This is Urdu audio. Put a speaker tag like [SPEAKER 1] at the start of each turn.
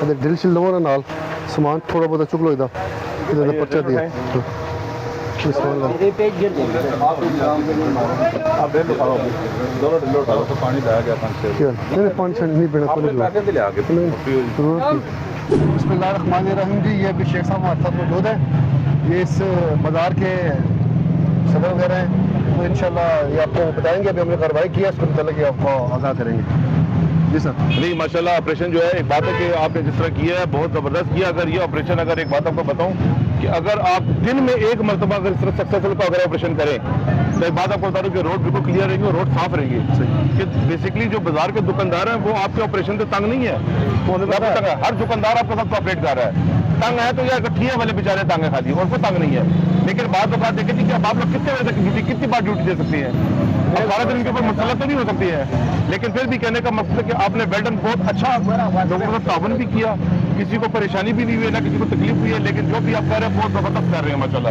[SPEAKER 1] ਅਦੇ ਡਿਲ ਛਿਲ ਲਵੋ ਨਾ ਨਾਲ ਸਮਾਨ ਥੋੜਾ ਬਹੁਤਾ ਚੁੱਕ ਲੋ ਇਹਦਾ ਇਹਦਾ ਪਰਚਾ ਦਿਆ ਇਸ ਵਾਲਾ
[SPEAKER 2] یہ پیج گر دیں گے
[SPEAKER 3] آپ دے لو دونوں ڈلو اٹھا لو تو پانی لایا گیا 5-6
[SPEAKER 1] کیا نہیں 5 نہیں بنا
[SPEAKER 3] آپ نے پیسے بھی لے آگے
[SPEAKER 1] بسم اللہ الرحمن الرحیم جی یہ ابھی شیخ صاحب ہمارے ساتھ موجود ہیں یہ اس بازار کے صدر وغیرہ ہیں تو انشاءاللہ یہ آپ کو بتائیں گے ابھی ہم نے کارروائی کیا اس کو متعلق آپ کو آگاہ کریں گے جی سر
[SPEAKER 3] نہیں ماشاءاللہ آپریشن جو ہے ایک بات ہے کہ آپ نے جس طرح کیا ہے بہت زبردست کیا اگر یہ آپریشن اگر ایک بات آپ کو بتاؤں کہ اگر آپ دن میں ایک مرتبہ اگر اس طرح سکسیسفل کا اگر آپریشن کریں تو ایک بات آپ کو بتا دوں کہ روڈ بالکل کلیئر رہے گی اور روڈ صاف رہے گی کہ بیسکلی جو بازار کے دکاندار ہیں وہ آپ کے آپریشن سے تنگ نہیں ہے ہر دکاندار آپ کے ساتھ کوآپریٹ کر رہا ہے تنگ ہے تو یہ گٹھیے والے بیچارے تنگ ہے خالی اور کوئی تنگ نہیں ہے لیکن بعض اوقات دیکھیں کہ اب آپ لوگ کتنے بجے تک ڈیوٹی کتنی بار ڈیوٹی دے سکتے ہیں سارے دن کے اوپر مسلط تو نہیں ہو سکتی ہے لیکن پھر بھی کہنے کا مقصد ہے کہ آپ نے ویل ڈن بہت اچھا لوگوں کا تعاون بھی کیا کسی کو پریشانی بھی نہیں ہوئی نہ کسی کو تکلیف ہوئی ہے لیکن جو بھی آپ کہہ رہے ہیں بہت زبردست کر رہے ہیں ماشاءاللہ